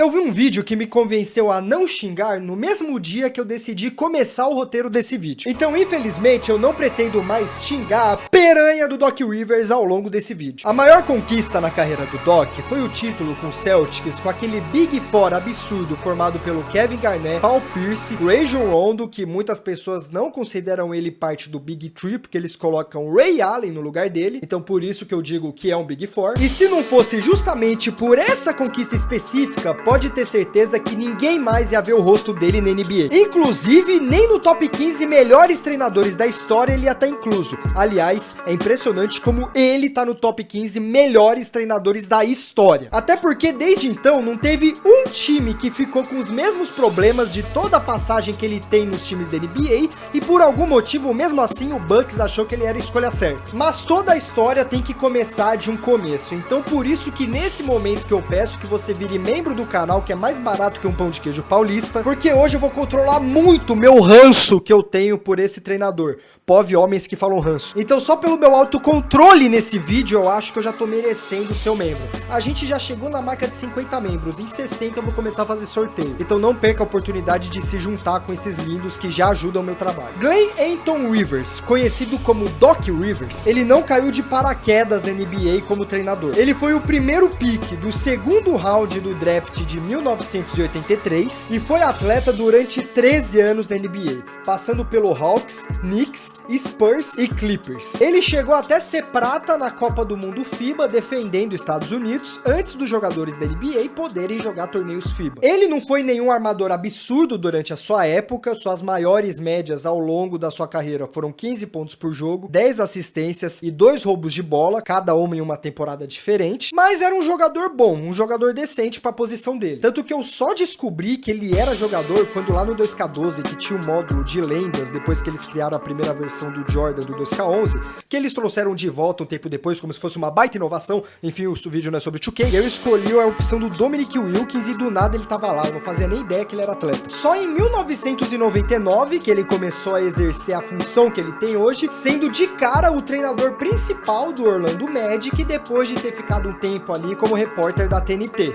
Eu vi um vídeo que me convenceu a não xingar no mesmo dia que eu decidi começar o roteiro desse vídeo. Então, infelizmente, eu não pretendo mais xingar a piranha do Doc Rivers ao longo desse vídeo. A maior conquista na carreira do Doc foi o título com o Celtics, com aquele Big Four absurdo formado pelo Kevin Garnett, Paul Pierce, Rajon Rondo, que muitas pessoas não consideram ele parte do Big Three, porque eles colocam Ray Allen no lugar dele, então por isso que eu digo que é um Big Four. E se não fosse justamente por essa conquista específica, pode ter certeza que ninguém mais ia ver o rosto dele na NBA. Inclusive, nem no top 15 melhores treinadores da história ele ia estar incluso. Aliás, é impressionante como ele tá no top 15 melhores treinadores da história. Até porque desde então não teve um time que ficou com os mesmos problemas de toda a passagem que ele tem nos times da NBA e por algum motivo, mesmo assim, o Bucks achou que ele era a escolha certa. Mas toda a história tem que começar de um começo. Então por isso que nesse momento que eu peço que você vire membro do canal, que é mais barato que um pão de queijo paulista, porque hoje eu vou controlar muito meu ranço que eu tenho por esse treinador. Pove homens que falam ranço. Então só pelo meu autocontrole nesse vídeo eu acho que eu já tô merecendo o seu membro. A gente já chegou na marca de 50 membros, em 60 eu vou começar a fazer sorteio. Então não perca a oportunidade de se juntar com esses lindos que já ajudam o meu trabalho. Glenn Anton Rivers, conhecido como Doc Rivers, ele não caiu de paraquedas na NBA como treinador. Ele foi o primeiro pick do segundo round do draft de 1983 e foi atleta durante 13 anos na NBA, passando pelo Hawks, Knicks, Spurs e Clippers. Ele chegou até ser prata na Copa do Mundo FIBA defendendo os Estados Unidos antes dos jogadores da NBA poderem jogar torneios FIBA. Ele não foi nenhum armador absurdo durante a sua época, suas maiores médias ao longo da sua carreira foram 15 pontos por jogo, 10 assistências e 2 roubos de bola, cada uma em uma temporada diferente, mas era um jogador bom, um jogador decente para a posição dele. Tanto que eu só descobri que ele era jogador quando lá no 2K12, que tinha um módulo de lendas, depois que eles criaram a primeira versão do Jordan do 2K11, que eles trouxeram de volta um tempo depois, como se fosse uma baita inovação. Enfim, o vídeo não é sobre 2K. Eu escolhi a opção do Dominic Wilkins e do nada ele tava lá, eu não fazia nem ideia que ele era atleta. Só em 1999 que ele começou a exercer a função que ele tem hoje, sendo de cara o treinador principal do Orlando Magic, depois de ter ficado um tempo ali como repórter da TNT.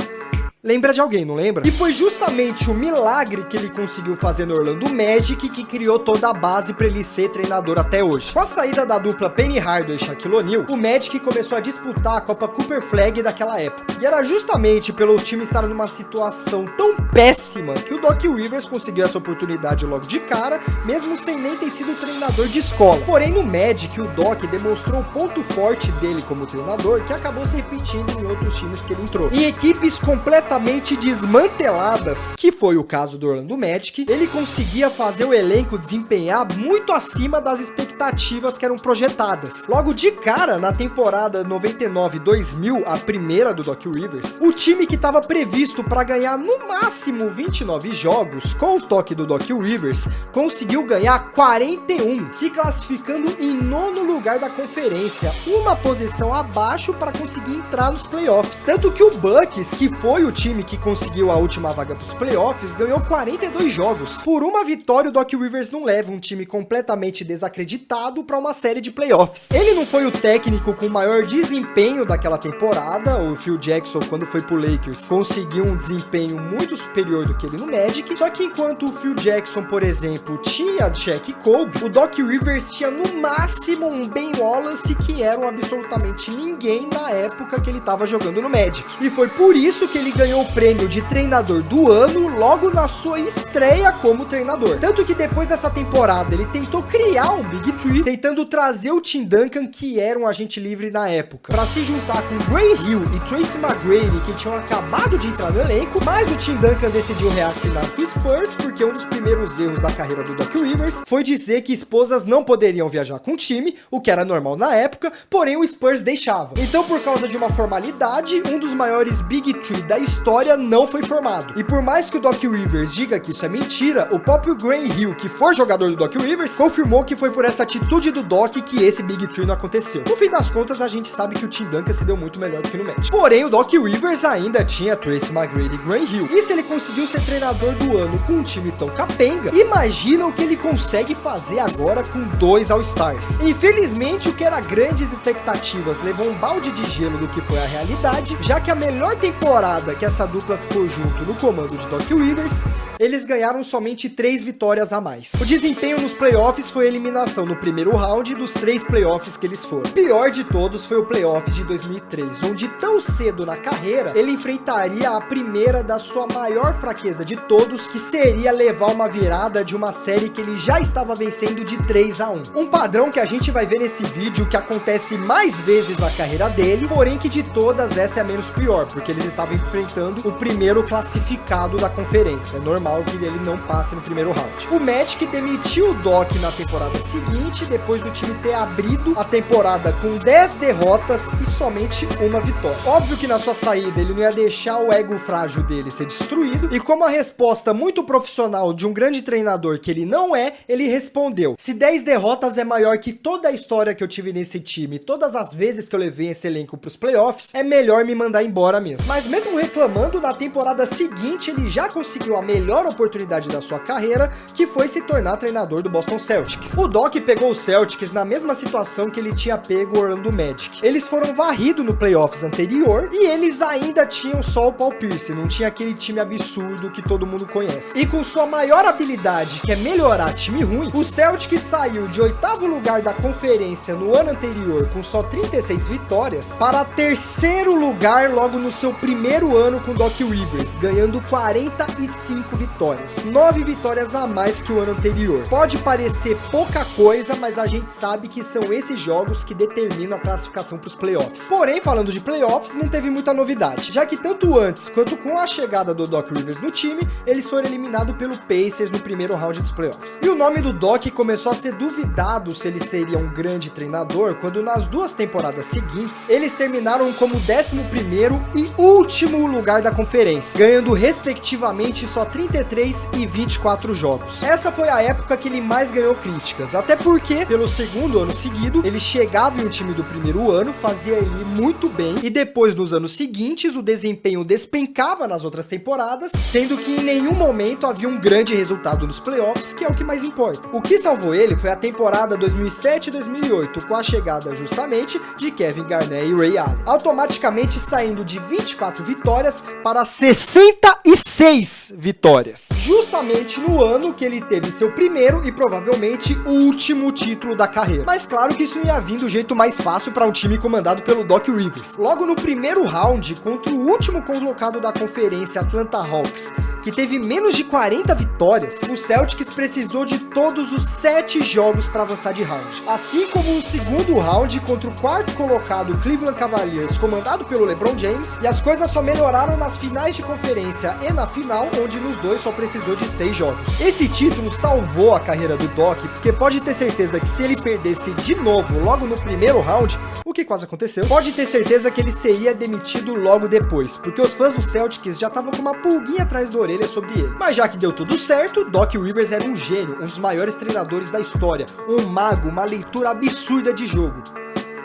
Lembra de alguém, não lembra? E foi justamente o milagre que ele conseguiu fazer no Orlando Magic que criou toda a base para ele ser treinador até hoje. Com a saída da dupla Penny Hardaway e Shaquille O'Neal, o Magic começou a disputar a Copa Cooper Flag daquela época. E era justamente pelo time estar numa situação tão péssima que o Doc Rivers conseguiu essa oportunidade logo de cara, mesmo sem nem ter sido treinador de escola. Porém, no Magic, o Doc demonstrou o ponto forte dele como treinador, que acabou se repetindo em outros times que ele entrou. Em equipes completamente desmanteladas, que foi o caso do Orlando Magic, ele conseguia fazer o elenco desempenhar muito acima das expectativas que eram projetadas. Logo de cara, na temporada 99-2000, a primeira do Doc Rivers, o time que estava previsto para ganhar no máximo 29 jogos, com o toque do Doc Rivers, conseguiu ganhar 41, se classificando em 9º lugar da conferência, uma posição abaixo para conseguir entrar nos playoffs. Tanto que o Bucks, que foi o time que conseguiu a última vaga para os playoffs, ganhou 42 jogos. Por uma vitória, o Doc Rivers não leva um time completamente desacreditado para uma série de playoffs. Ele não foi o técnico com o maior desempenho daquela temporada. O Phil Jackson, quando foi pro Lakers, conseguiu um desempenho muito superior do que ele no Magic. Só que enquanto o Phil Jackson, por exemplo, tinha Shaq e Kobe, o Doc Rivers tinha no máximo um Ben Wallace, que era um absolutamente ninguém na época que ele estava jogando no Magic. E foi por isso que ele ganhou o prêmio de treinador do ano logo na sua estreia como treinador. Tanto que depois dessa temporada ele tentou criar um Big Three, tentando trazer o Tim Duncan, que era um agente livre na época, para se juntar com Grant Hill e Tracy McGrady, que tinham acabado de entrar no elenco, mas o Tim Duncan decidiu reassinar com o Spurs, porque um dos primeiros erros da carreira do Doc Rivers foi dizer que esposas não poderiam viajar com o time, o que era normal na época, porém o Spurs deixava. Então, por causa de uma formalidade, um dos maiores Big Three da história não foi formado. E por mais que o Doc Rivers diga que isso é mentira, o próprio Grant Hill, que foi jogador do Doc Rivers, confirmou que foi por essa atitude do Doc que esse Big Three não aconteceu. No fim das contas, a gente sabe que o Tim Duncan se deu muito melhor do que no Magic. Porém, o Doc Rivers ainda tinha Tracy McGrady e Grant Hill. E se ele conseguiu ser treinador do ano com um time tão capenga, imagina o que ele consegue fazer agora com 2 All-Stars. Infelizmente, o que era grandes expectativas levou um balde de gelo do que foi a realidade, já que a melhor temporada que que essa dupla ficou junto no comando de Doc Rivers, eles ganharam somente 3 vitórias a mais. O desempenho nos playoffs foi a eliminação no primeiro round dos 3 playoffs que eles foram. O pior de todos foi o playoffs de 2003, onde tão cedo na carreira, ele enfrentaria a primeira da sua maior fraqueza de todos, que seria levar uma virada de uma série que ele já estava vencendo de 3-1. Um padrão que a gente vai ver nesse vídeo que acontece mais vezes na carreira dele, porém que de todas essa é a menos pior, porque eles estavam enfrentando o primeiro classificado da conferência. É normal que ele não passe no primeiro round. O Magic demitiu o Doc na temporada seguinte, depois do time ter abrido a temporada com 10 derrotas e somente uma vitória. Óbvio que na sua saída ele não ia deixar o ego frágil dele ser destruído, e como a resposta muito profissional de um grande treinador que ele não é, ele respondeu: se 10 derrotas é maior que toda a história que eu tive nesse time, todas as vezes que eu levei esse elenco pros playoffs, é melhor me mandar embora mesmo. Mas mesmo reclamando, na temporada seguinte ele já conseguiu a melhor oportunidade da sua carreira, que foi se tornar treinador do Boston Celtics. O Doc pegou o Celtics na mesma situação que ele tinha pego o Orlando Magic. Eles foram varridos no playoffs anterior e eles ainda tinham só o Paul Pierce, não tinha aquele time absurdo que todo mundo conhece. E com sua maior habilidade, que é melhorar time ruim, o Celtics saiu de 8º lugar da conferência no ano anterior com só 36 vitórias para 3º lugar logo no seu primeiro ano com Doc Rivers, ganhando 45 vitórias, 9 vitórias a mais que o ano anterior. Pode parecer pouca coisa, mas a gente sabe que são esses jogos que determinam a classificação para os playoffs. Porém, falando de playoffs, não teve muita novidade, já que tanto antes quanto com a chegada do Doc Rivers no time, eles foram eliminados pelo Pacers no primeiro round dos playoffs. E o nome do Doc começou a ser duvidado se ele seria um grande treinador, quando nas 2 temporadas seguintes, eles terminaram como 11º e último lugar da conferência, ganhando respectivamente só 33 e 24 jogos. Essa foi a época que ele mais ganhou críticas, até porque, pelo segundo ano seguido, ele chegava em um time do primeiro ano, fazia ele muito bem, e depois nos anos seguintes, o desempenho despencava nas outras temporadas, sendo que em nenhum momento havia um grande resultado nos playoffs, que é o que mais importa. O que salvou ele foi a temporada 2007 e 2008, com a chegada justamente de Kevin Garnett e Ray Allen, automaticamente saindo de 24 vitórias para 66 vitórias, justamente no ano que ele teve seu primeiro e provavelmente último título da carreira. Mas claro que isso não ia vir do jeito mais fácil para um time comandado pelo Doc Rivers. Logo no primeiro round, contra o último colocado da conferência, Atlanta Hawks, que teve menos de 40 vitórias, o Celtics precisou de todos os 7 jogos para avançar de round. Assim como o segundo round contra o 4º colocado Cleveland Cavaliers, comandado pelo LeBron James, e as coisas só melhoraram nas finais de conferência e na final, onde nos dois só precisou de 6 jogos. Esse título salvou a carreira do Doc, porque pode ter certeza que se ele perdesse de novo logo no primeiro round, o que quase aconteceu, pode ter certeza que ele seria demitido logo depois, porque os fãs do Celtics já estavam com uma pulguinha atrás da orelha sobre ele. Mas já que deu tudo certo, Doc Rivers era um gênio, um dos maiores treinadores da história, um mago, uma leitura absurda de jogo.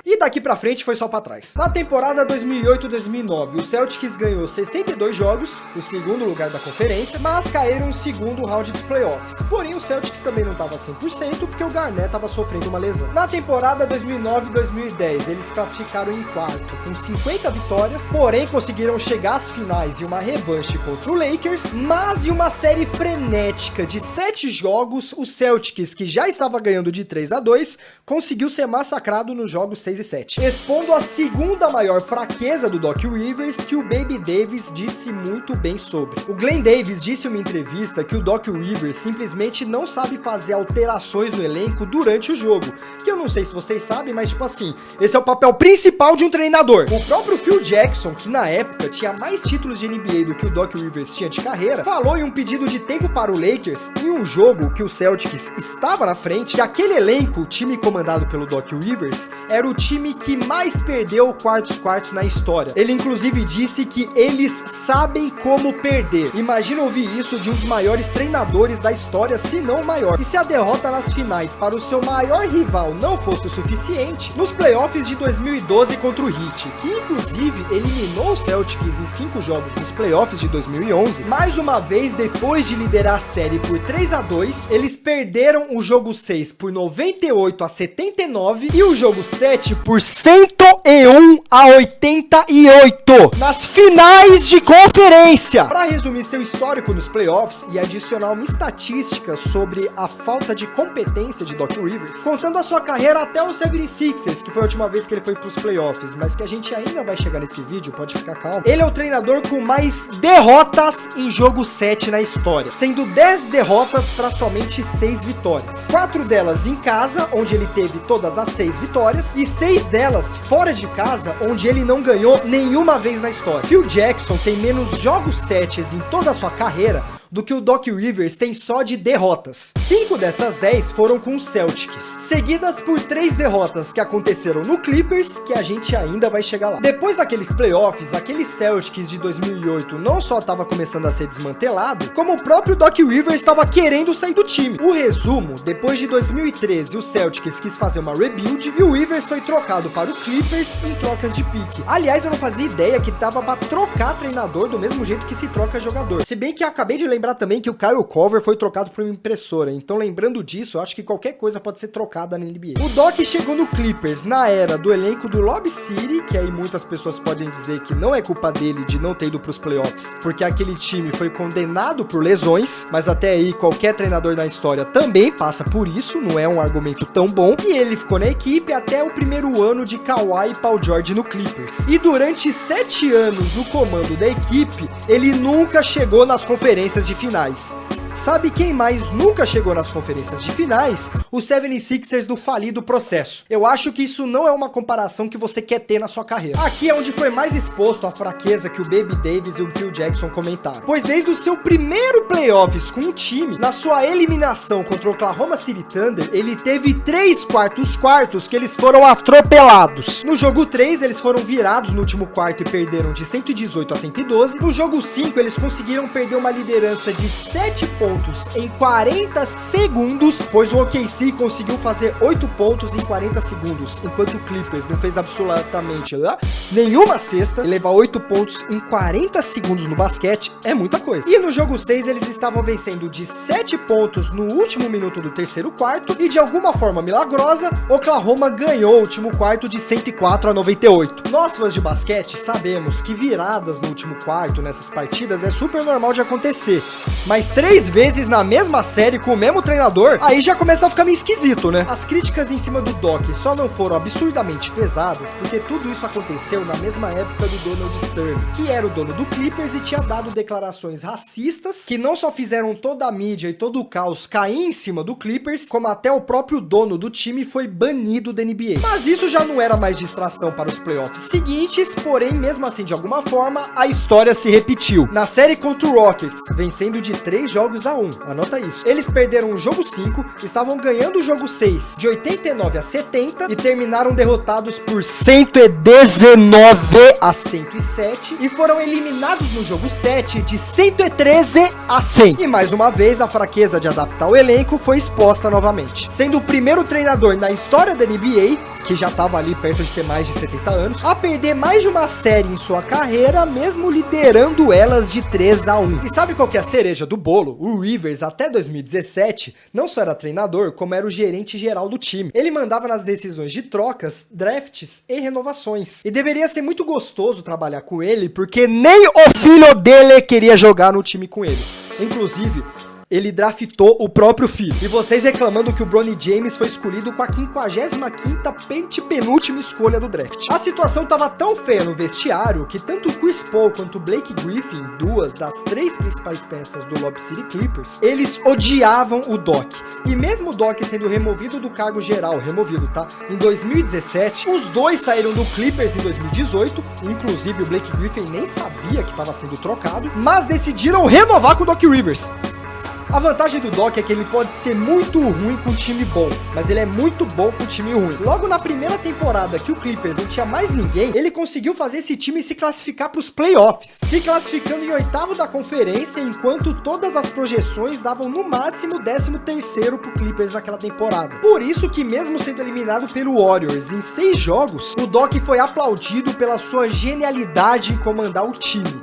E daqui pra frente foi só pra trás. Na temporada 2008-2009, o Celtics ganhou 62 jogos, o segundo lugar da conferência, mas caíram no segundo round dos playoffs. Porém, o Celtics também não tava 100%, porque o Garnett tava sofrendo uma lesão. Na temporada 2009-2010, eles classificaram em quarto, com 50 vitórias, porém conseguiram chegar às finais e uma revanche contra o Lakers, mas em uma série frenética de 7 jogos, o Celtics, que já estava ganhando de 3-2, conseguiu ser massacrado nos jogos 6 e 7, expondo a segunda maior fraqueza do Doc Rivers, que o Baby Davis disse muito bem sobre. O Glenn Davis disse em uma entrevista que o Doc Rivers simplesmente não sabe fazer alterações no elenco durante o jogo, que eu não sei se vocês sabem, mas tipo assim, esse é o papel principal de um treinador. O próprio Phil Jackson, que na época tinha mais títulos de NBA do que o Doc Rivers tinha de carreira, falou em um pedido de tempo para o Lakers, em um jogo que o Celtics estava na frente, que aquele elenco, o time comandado pelo Doc Rivers, era o time que mais perdeu quartos na história. Ele inclusive disse que eles sabem como perder. Imagina ouvir isso de um dos maiores treinadores da história, se não o maior. E se a derrota nas finais para o seu maior rival não fosse o suficiente, nos playoffs de 2012 contra o Heat, que inclusive eliminou o Celtics em 5 jogos nos playoffs de 2011, mais uma vez depois de liderar a série por 3-2, eles perderam o jogo 6 por 98-79 e o jogo 7 basquete por 101-88 nas finais de conferência. Para resumir seu histórico nos playoffs e adicionar uma estatística sobre a falta de competência de Doc Rivers, contando a sua carreira até o 76ers, que foi a última vez que ele foi pros playoffs, mas que a gente ainda vai chegar nesse vídeo, pode ficar calmo. Ele é o treinador com mais derrotas em jogo 7 na história, sendo 10 derrotas para somente 6 vitórias. 4 delas em casa, onde ele teve todas as 6 vitórias, e 6 delas fora de casa, onde ele não ganhou nenhuma vez na história. Phil Jackson tem menos jogos 7 em toda a sua carreira do que o Doc Rivers tem só de derrotas. 5 dessas 10 foram com os Celtics, seguidas por 3 derrotas que aconteceram no Clippers, que a gente ainda vai chegar lá. Depois daqueles playoffs, aquele Celtics de 2008 não só estava começando a ser desmantelado, como o próprio Doc Rivers estava querendo sair do time. O resumo, depois de 2013, o Celtics quis fazer uma rebuild e o Rivers foi trocado para o Clippers em trocas de pique. Aliás, eu não fazia ideia que tava pra trocar treinador do mesmo jeito que se troca jogador. Se bem que eu acabei de lembrar também que o Kyle Korver foi trocado por uma impressora, então lembrando disso, eu acho que qualquer coisa pode ser trocada na NBA. O Doc chegou no Clippers na era do elenco do Lob City, que aí muitas pessoas podem dizer que não é culpa dele de não ter ido pros playoffs, porque aquele time foi condenado por lesões, mas até aí qualquer treinador na história também passa por isso, não é um argumento tão bom, e ele ficou na equipe até o primeiro ano de Kawhi e Paul George no Clippers. E durante 7 anos no comando da equipe, ele nunca chegou nas conferências de finais. Sabe quem mais nunca chegou nas conferências de finais? Os 76ers do falido processo. Eu acho que isso não é uma comparação que você quer ter na sua carreira. Aqui é onde foi mais exposto a fraqueza que o Baby Davis e o Phil Jackson comentaram. Pois desde o seu primeiro playoffs com o time, na sua eliminação contra o Oklahoma City Thunder, ele teve 3 quartos que eles foram atropelados. No jogo 3, eles foram virados no último quarto e perderam de 118 a 112. No jogo 5, eles conseguiram perder uma liderança de 7 pontos em 40 segundos, pois o OKC conseguiu fazer 8 pontos em 40 segundos, enquanto o Clippers não fez absolutamente nenhuma cesta, e levar 8 pontos em 40 segundos no basquete é muita coisa. E no jogo 6 eles estavam vencendo de 7 pontos no último minuto do terceiro quarto, e de alguma forma milagrosa, Oklahoma ganhou o último quarto de 104 a 98. Nós fãs de basquete sabemos que viradas no último quarto nessas partidas é super normal de acontecer, mas 3 vezes na mesma série com o mesmo treinador, aí já começa a ficar meio esquisito, né? As críticas em cima do Doc só não foram absurdamente pesadas, porque tudo isso aconteceu na mesma época do Donald Sterling, que era o dono do Clippers e tinha dado declarações racistas, que não só fizeram toda a mídia e todo o caos cair em cima do Clippers, como até o próprio dono do time foi banido da NBA. Mas isso já não era mais distração para os playoffs seguintes, porém, mesmo assim, de alguma forma, a história se repetiu. Na série contra o Rockets, vencendo de 3 jogos a 1, anota isso. Eles perderam o jogo 5, estavam ganhando o jogo 6 de 89 a 70 e terminaram derrotados por 119 a 107 e foram eliminados no jogo 7 de 113 a 100. E mais uma vez a fraqueza de adaptar o elenco foi exposta novamente, sendo o primeiro treinador na história da NBA, que já estava ali perto de ter mais de 70 anos, a perder mais de uma série em sua carreira, mesmo liderando elas de 3 a 1. E sabe qual que é a cereja do bolo? O Rivers, até 2017, não só era treinador, como era o gerente geral do time. Ele mandava nas decisões de trocas, drafts e renovações. E deveria ser muito gostoso trabalhar com ele, porque nem o filho dele queria jogar no time com ele. Inclusive, ele draftou o próprio filho. E vocês reclamando que o Bronny James foi escolhido com a 55ª penúltima escolha do draft. A situação tava tão feia no vestiário que tanto o Chris Paul quanto o Blake Griffin, 2 das 3 principais peças do Lob City Clippers, eles odiavam o Doc. E mesmo o Doc sendo removido do cargo geral, em 2017, os dois saíram do Clippers em 2018, inclusive o Blake Griffin nem sabia que estava sendo trocado, mas decidiram renovar com o Doc Rivers. A vantagem do Doc é que ele pode ser muito ruim com um time bom, mas ele é muito bom com um time ruim. Logo na primeira temporada que o Clippers não tinha mais ninguém, ele conseguiu fazer esse time se classificar para os playoffs, se classificando em 8º da conferência, enquanto todas as projeções davam no máximo 13º pro Clippers naquela temporada. Por isso que mesmo sendo eliminado pelo Warriors em 6 jogos, o Doc foi aplaudido pela sua genialidade em comandar o time.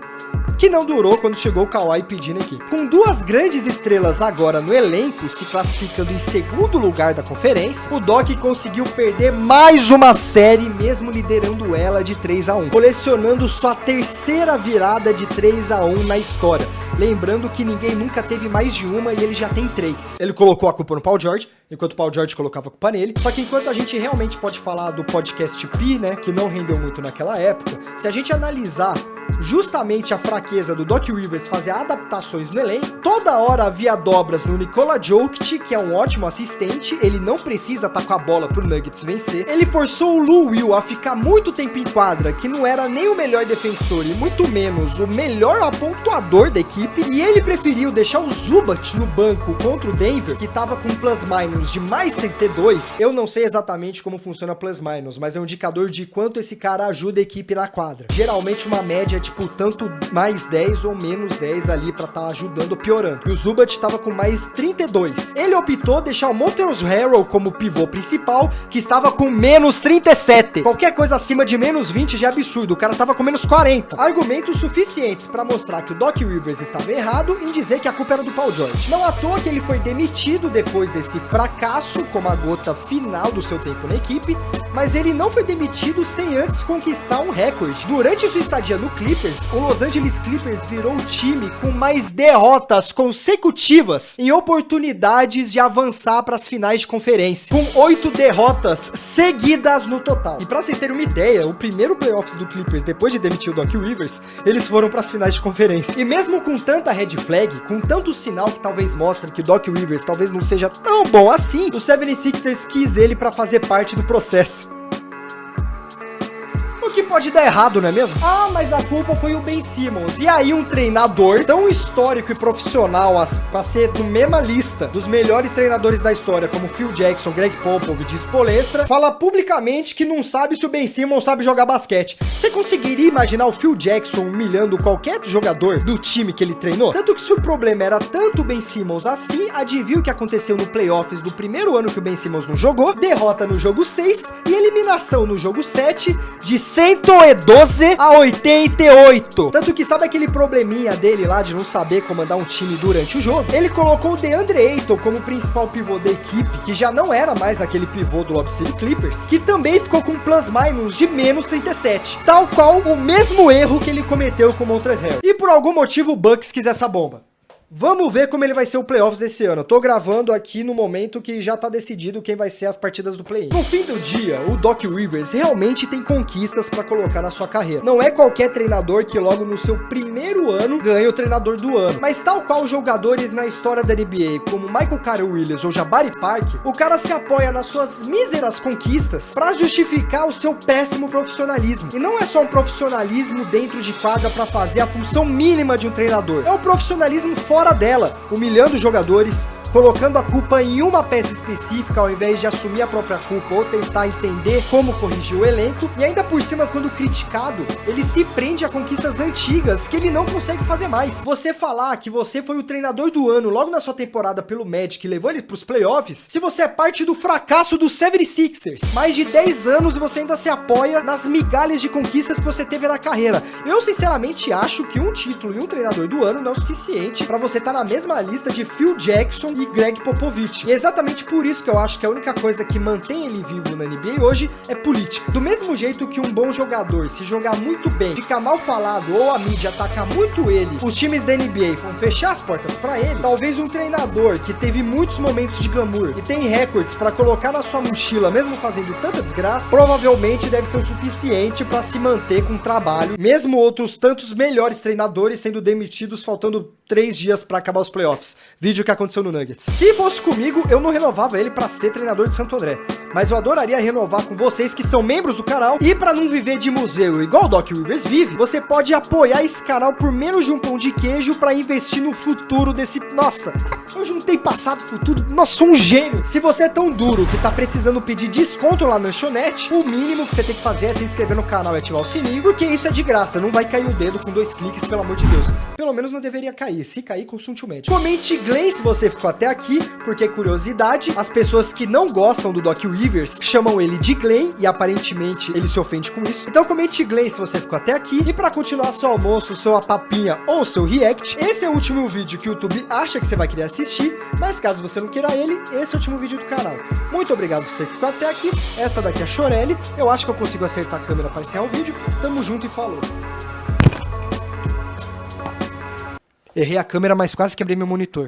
que não durou quando chegou o Kawhi pedindo aqui. Com duas grandes estrelas agora no elenco, se classificando em segundo lugar da conferência, o Doc conseguiu perder mais uma série, mesmo liderando ela de 3-1, colecionando sua terceira virada de 3-1 na história. Lembrando que ninguém nunca teve mais de uma e ele já tem 3. Ele colocou a culpa no Paul George, enquanto o Paul George colocava a culpa nele. Só que enquanto a gente realmente pode falar do podcast Pi, né, que não rendeu muito naquela época, se a gente analisar justamente a fraqueza do Doc Rivers fazer adaptações no elenco, toda hora havia dobras no Nikola Jokic, que é um ótimo assistente, ele não precisa estar com a bola pro Nuggets vencer. Ele forçou o Lou Will a ficar muito tempo em quadra, que não era nem o melhor defensor e muito menos o melhor apontuador da equipe, e ele preferiu deixar o Zubac no banco contra o Denver, que tava com plus-minus de mais 32. Eu não sei exatamente como funciona plus-minus, mas é um indicador de quanto esse cara ajuda a equipe na quadra. Geralmente uma média tipo, tanto mais 10 ou menos 10 ali pra tá ajudando ou piorando. E o Zubac tava com mais 32. Ele optou deixar o Montrezl Harrell como pivô principal, que estava com menos 37. Qualquer coisa acima de menos 20 já é absurdo, o cara tava com menos 40. Argumentos suficientes pra mostrar que o Doc Rivers estava errado em dizer que a culpa era do Paul George. Não à toa que ele foi demitido depois desse fracasso, como a gota final do seu tempo na equipe, mas ele não foi demitido sem antes conquistar um recorde. Durante sua estadia no Clippers, o Los Angeles Clippers virou o time com mais derrotas consecutivas em oportunidades de avançar para as finais de conferência, com 8 derrotas seguidas no total. E para vocês terem uma ideia, o primeiro playoffs do Clippers depois de demitir o Doc Rivers, eles foram para as finais de conferência. E mesmo com tanta red flag, com tanto sinal que talvez mostre que o Doc Rivers talvez não seja tão bom assim, o 76ers quis ele para fazer parte do processo. O que pode dar errado, não é mesmo? Ah, mas a culpa foi o Ben Simmons. E aí um treinador tão histórico e profissional pra ser na mesma lista dos melhores treinadores da história, como Phil Jackson, Greg Popovich e Spoelstra, fala publicamente que não sabe se o Ben Simmons sabe jogar basquete. Você conseguiria imaginar o Phil Jackson humilhando qualquer jogador do time que ele treinou? Tanto que se o problema era tanto o Ben Simmons assim, adivinha o que aconteceu no playoffs do primeiro ano que o Ben Simmons não jogou? Derrota no jogo 6 e eliminação no jogo 7 de 112 a 88. Tanto que sabe aquele probleminha dele lá de não saber comandar um time durante o jogo? Ele colocou o DeAndre Ayton como principal pivô da equipe, que já não era mais aquele pivô do Oklahoma City Clippers, que também ficou com plus-minus de menos 37. Tal qual o mesmo erro que ele cometeu com o Montrezl Harrell. E por algum motivo o Bucks quis essa bomba. Vamos ver como ele vai ser o playoffs desse ano. Eu tô gravando aqui no momento que já tá decidido quem vai ser as partidas do play-in. No fim do dia, o Doc Rivers realmente tem conquistas pra colocar na sua carreira. Não é qualquer treinador que logo no seu primeiro ano ganha o treinador do ano. Mas tal qual jogadores na história da NBA, como Michael Carter Williams ou Jabari Parker, o cara se apoia nas suas míseras conquistas pra justificar o seu péssimo profissionalismo. E não é só um profissionalismo dentro de quadra pra fazer a função mínima de um treinador. É um profissionalismo fora dela, humilhando os jogadores, colocando a culpa em uma peça específica ao invés de assumir a própria culpa ou tentar entender como corrigir o elenco, e ainda por cima, quando criticado, ele se prende a conquistas antigas que ele não consegue fazer mais. Você falar que você foi o treinador do ano logo na sua temporada pelo Magic e levou ele pros playoffs, se você é parte do fracasso do 76ers, mais de 10 anos e você ainda se apoia nas migalhas de conquistas que você teve na carreira. Eu sinceramente acho que um título e um treinador do ano não é o suficiente pra você estar na mesma lista de Phil Jackson e Greg Popovich. E é exatamente por isso que eu acho que a única coisa que mantém ele vivo na NBA hoje é política. Do mesmo jeito que um bom jogador, se jogar muito bem, ficar mal falado ou a mídia atacar muito ele, os times da NBA vão fechar as portas pra ele, talvez um treinador que teve muitos momentos de glamour e tem recordes pra colocar na sua mochila, mesmo fazendo tanta desgraça, provavelmente deve ser o suficiente pra se manter com trabalho, mesmo outros tantos melhores treinadores sendo demitidos faltando 3 dias pra acabar os playoffs. Vídeo que aconteceu no Nuggets. Se fosse comigo, eu não renovava ele pra ser treinador de Santo André. Mas eu adoraria renovar com vocês que são membros do canal. E pra não viver de museu igual o Doc Rivers vive, você pode apoiar esse canal por menos de um pão de queijo pra investir no futuro desse... Nossa, eu juntei passado e futuro. Nossa, sou um gênio. Se você é tão duro que tá precisando pedir desconto lá na lanchonete, o mínimo que você tem que fazer é se inscrever no canal e ativar o sininho, porque isso é de graça. Não vai cair o dedo com 2 cliques, pelo amor de Deus. Pelo pelo menos não deveria cair. Se cair, consulte o médico. Comente Glenn se você ficou até aqui, porque curiosidade, as pessoas que não gostam do Doc Rivers chamam ele de Glenn e aparentemente ele se ofende com isso. Então comente Glenn se você ficou até aqui. E pra continuar seu almoço, sua papinha ou seu react, esse é o último vídeo que o YouTube acha que você vai querer assistir, mas caso você não queira ele, esse é o último vídeo do canal. Muito obrigado por você que ficou até aqui. Essa daqui é a Chorelli. Eu acho que eu consigo acertar a câmera para encerrar o vídeo. Tamo junto e falou. Errei a câmera, mas quase quebrei meu monitor.